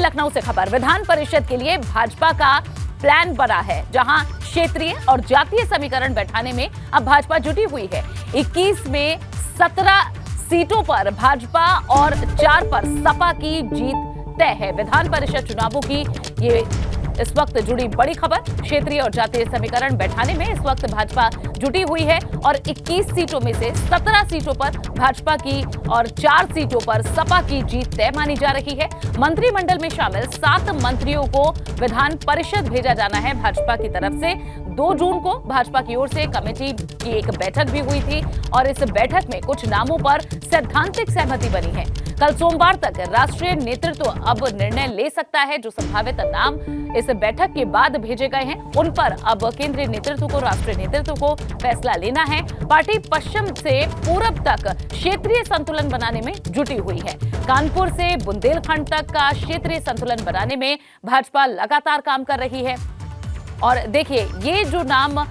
लखनऊ से खबर, विधान परिषद के लिए भाजपा का प्लान बना है, जहां क्षेत्रीय और जातीय समीकरण बैठाने में अब भाजपा जुटी हुई है। 21 में 17 सीटों पर भाजपा और 4 पर सपा की जीत तय है। विधान परिषद चुनावों की ये इस वक्त जुड़ी बड़ी खबर, क्षेत्रीय और जातीय समीकरण बैठाने में इस वक्त भाजपा जुटी हुई है और 21 सीटों में से 17 सीटों पर भाजपा की और 4 सीटों पर सपा की जीत तय मानी जा रही है। मंत्रिमंडल में शामिल 7 मंत्रियों को विधान परिषद भेजा जाना है भाजपा की तरफ से। 2 जून को भाजपा की ओर से कमेटी की एक बैठक भी हुई थी और इस बैठक में कुछ नामों पर सैद्धांतिक सहमति बनी है। कल सोमवार तक राष्ट्रीय नेतृत्व अब निर्णय ले सकता है। जो संभावित नाम इस बैठक के बाद भेजे गए हैं उन पर अब केंद्रीय नेतृत्व को, राष्ट्रीय नेतृत्व को फैसला लेना है। पार्टी पश्चिम से पूरब तक क्षेत्रीय संतुलन बनाने में जुटी हुई है। कानपुर से बुंदेलखंड तक का क्षेत्रीय संतुलन बनाने में भाजपा लगातार काम कर रही है। और देखिए, ये जो नाम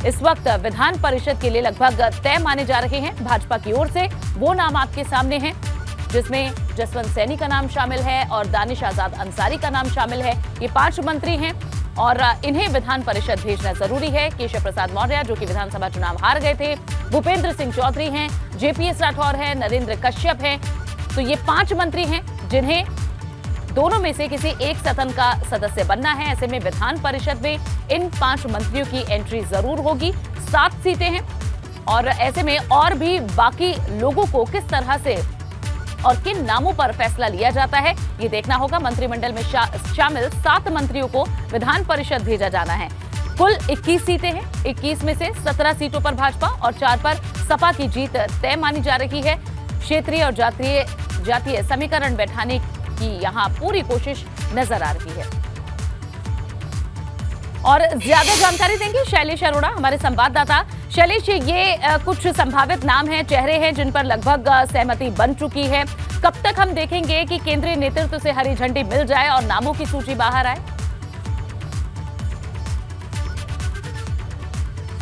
इस वक्त विधान परिषद के लिए लगभग तय माने जा रहे हैं भाजपा की ओर से, वो नाम आपके सामने हैं, जिसमें जसवंत सैनी का नाम शामिल है और दानिश आजाद अंसारी का नाम शामिल है। ये 5 मंत्री हैं और इन्हें विधान परिषद भेजना जरूरी है। केशव प्रसाद मौर्य, जो कि विधानसभा चुनाव हार गए थे, भूपेंद्र सिंह चौधरी हैं, जेपीएस राठौर है, नरेंद्र कश्यप हैं। तो ये 5 मंत्री हैं जिन्हें दोनों में से किसी एक सदन का सदस्य बनना है। ऐसे में विधान परिषद में इन 5 मंत्रियों की एंट्री जरूर होगी। 7 सीटें हैं और ऐसे में और भी बाकी लोगों को किस तरह से और किन नामों पर फैसला लिया जाता है, ये देखना होगा। मंत्रिमंडल में शामिल 7 मंत्रियों को विधान परिषद भेजा जाना है। कुल 21 सीटें हैं। 21 में से 17 सीटों पर भाजपा और 4 पर सपा की जीत तय मानी जा रही है। क्षेत्रीय और जातीय समीकरण बैठाने की यहां पूरी कोशिश नजर आ रही है। और ज्यादा जानकारी देंगे शैलेश अरोड़ा, हमारे संवाददाता। शैलेश, ये कुछ संभावित नाम हैं, चेहरे हैं जिन पर लगभग सहमति बन चुकी है। कब तक हम देखेंगे कि केंद्रीय नेतृत्व से हरी झंडी मिल जाए और नामों की सूची बाहर आए?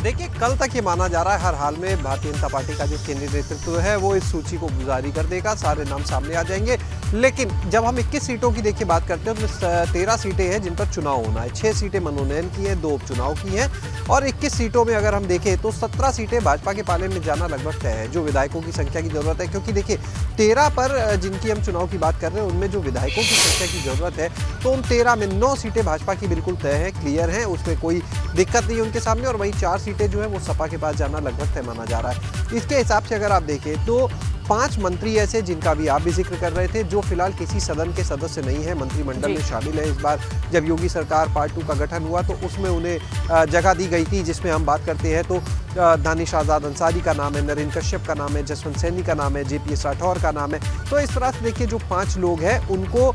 देखिए, कल तक ये माना जा रहा है हर हाल में भारतीय जनता पार्टी का जो केंद्रीय नेतृत्व है वो इस सूची को गुजारी कर देगा, सारे नाम सामने आ जाएंगे। लेकिन जब हम 21 सीटों की देखिए बात करते हैं तो 13 सीटें हैं जिन पर चुनाव होना है। 6 सीटें मनोनयन की हैं, 2 उपचुनाव की हैं और 21 सीटों में अगर हम देखें तो 17 सीटें भाजपा के पाले में जाना लगभग तय है। जो विधायकों की संख्या की जरूरत है, क्योंकि देखिए 13 पर जिनकी हम चुनाव की बात कर रहे हैं उनमें जो विधायकों की संख्या की जरूरत है, तो उन 13 में 9 सीटें भाजपा की बिल्कुल तय है, क्लियर है, उसमें कोई दिक्कत नहीं है उनके सामने। और वहीं 4 सीटें जो है वो सपा के पास जाना लगभग तय माना जा रहा है। इसके हिसाब से अगर आप देखें तो 5 मंत्री ऐसे, जिनका भी आप भी जिक्र कर रहे थे, जो फिलहाल किसी सदन के सदस्य नहीं है, मंत्रिमंडल में शामिल है। इस बार जब योगी सरकार पार्ट 2 का गठन हुआ तो उसमें उन्हें जगह दी गई थी, जिसमें हम बात करते हैं तो दानिश आजाद अंसारी का नाम है, नरेंद्र कश्यप का नाम है, जसवंत सैनी का नाम है, जेपीएस राठौर का नाम है। तो इस तरह से देखिए जो 5 लोग हैं उनको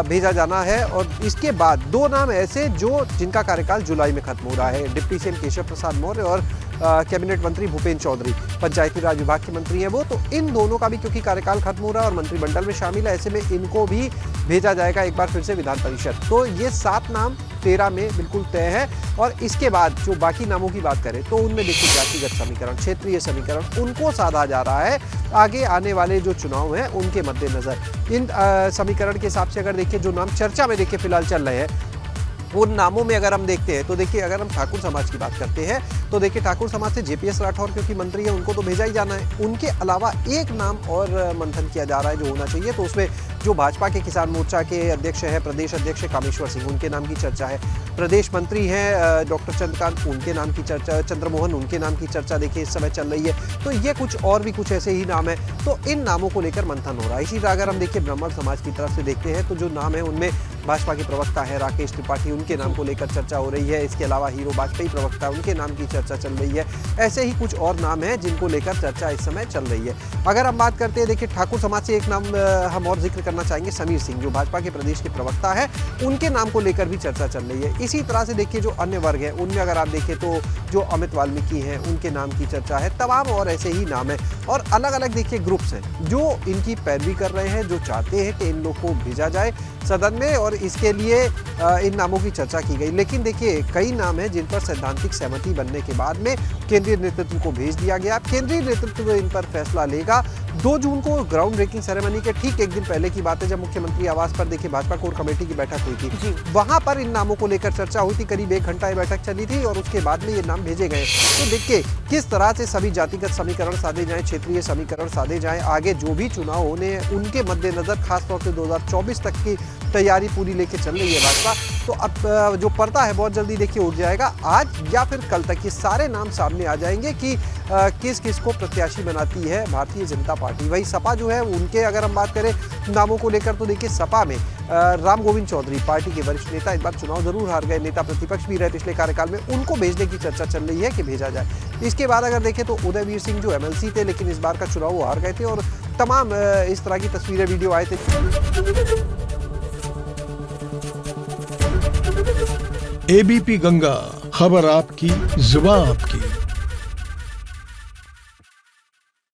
भेजा जाना है। और इसके बाद 2 नाम ऐसे जिनका कार्यकाल जुलाई में खत्म हो रहा है, डिप्टी सीएम केशव प्रसाद मौर्य और कैबिनेट मंत्री भूपेंद्र चौधरी, पंचायती राज विभाग के मंत्री हैं वो। तो इन दोनों का भी क्योंकि कार्यकाल खत्म हो रहा है और मंत्रिमंडल में शामिल है, ऐसे में इनको भी भेजा जाएगा एक बार फिर से विधान परिषद। तो ये 7 नाम 13 में बिल्कुल तय है। और इसके बाद जो बाकी नामों की बात करें तो उनमें देखिए जातिगत समीकरण, क्षेत्रीय समीकरण, उनको साधा जा रहा है आगे आने वाले जो चुनाव हैं उनके मद्देनजर। इन समीकरण के हिसाब से अगर देखिए जो नाम चर्चा में देखिए फिलहाल चल रहे हैं, उन नामों में अगर हम देखते हैं तो देखिए अगर हम ठाकुर समाज की बात करते हैं तो देखिए ठाकुर समाज से जेपीएस राठौर क्योंकि मंत्री है उनको तो भेजा ही जाना है। उनके अलावा एक नाम और मंथन किया जा रहा है जो होना चाहिए, तो उसमें जो भाजपा के किसान मोर्चा के अध्यक्ष हैं, प्रदेश अध्यक्ष कामेश्वर सिंह, उनके नाम की चर्चा है। प्रदेश मंत्री हैं डॉक्टर चंद्रकांत, उनके नाम की चर्चा, चंद्रमोहन, उनके नाम की चर्चा देखिए इस समय चल रही है। तो ये कुछ और भी कुछ ऐसे ही नाम है, तो इन नामों को लेकर मंथन हो रहा है। इसी तरह अगर हम देखिए ब्राह्मण समाज की तरफ से देखते हैं तो जो नाम है उनमें भाजपा के प्रवक्ता है राकेश त्रिपाठी, उनके नाम को लेकर चर्चा हो रही है। इसके अलावा हीरो वाजपेयी प्रवक्ता, उनके नाम की चर्चा चल रही है। ऐसे ही कुछ और नाम हैं जिनको लेकर चर्चा इस समय चल रही है। अगर हम बात करते हैं देखिए ठाकुर समाज से एक नाम हम और जिक्र करना चाहेंगे, समीर सिंह, जो भाजपा के प्रदेश के प्रवक्ता है, उनके नाम को लेकर भी चर्चा चल रही है। इसी तरह से देखिए जो अन्य वर्ग है उनमें अगर आप देखें तो जो अमित वाल्मीकि हैं उनके नाम की चर्चा है, तमाम और ऐसे ही नाम है। और अलग अलग देखिए ग्रुप्स हैं जो इनकी पैरवी कर रहे हैं, जो चाहते हैं कि इन लोग को भेजा जाए सदन में, और इसके लिए इन नामों की चर्चा की गई। लेकिन देखिए कई नाम हैं जिन पर सैद्धांतिक सहमति बनने के बाद में केंद्रीय नेतृत्व को भेज दिया गया। केंद्रीय नेतृत्व इन पर फैसला लेगा, 2 जून को ग्राउंड ब्रेकिंग सेरेमनी के ठीक एक दिन पहले की बात है, जब मुख्यमंत्री आवास पर देखिए भाजपा कोर कमेटी की बैठक हुई थी। वहां पर इन नामों को लेकर चर्चा हुई थी, करीब 1 घंटा ये बैठक चली थी और उसके बाद में ये नाम भेजे गए। तो देखिए किस तरह से सभी जातिगत समीकरण साधे जाएं, क्षेत्रीय समीकरण साधे जाएं, आगे जो भी चुनाव होने हैं उनके मद्देनजर खासतौर से 2024 तक की तैयारी पूरी लेके चल रही है भाजपा। तो अब जो पर्दा है बहुत जल्दी देखिए उठ जाएगा, आज या फिर कल तक ये सारे नाम सामने आ जाएंगे कि किस किस को प्रत्याशी बनाती है भारतीय जनता पार्टी। वही सपा जो है उनके अगर हम बात करें नामों को लेकर, तो देखिए सपा में राम गोविंद चौधरी पार्टी के वरिष्ठ नेता, इस बार चुनाव जरूर हार गए, नेता प्रतिपक्ष भी रहे पिछले कार्यकाल में, उनको भेजने की चर्चा चल रही है कि भेजा जाए। इसके बाद अगर देखें तो उदयवीर सिंह जो MLC थे लेकिन इस बार का चुनाव वो हार गए थे और तमाम इस तरह की तस्वीरें वीडियो आए थे। ABP गंगा, खबर आपकी, जुबान आपकी।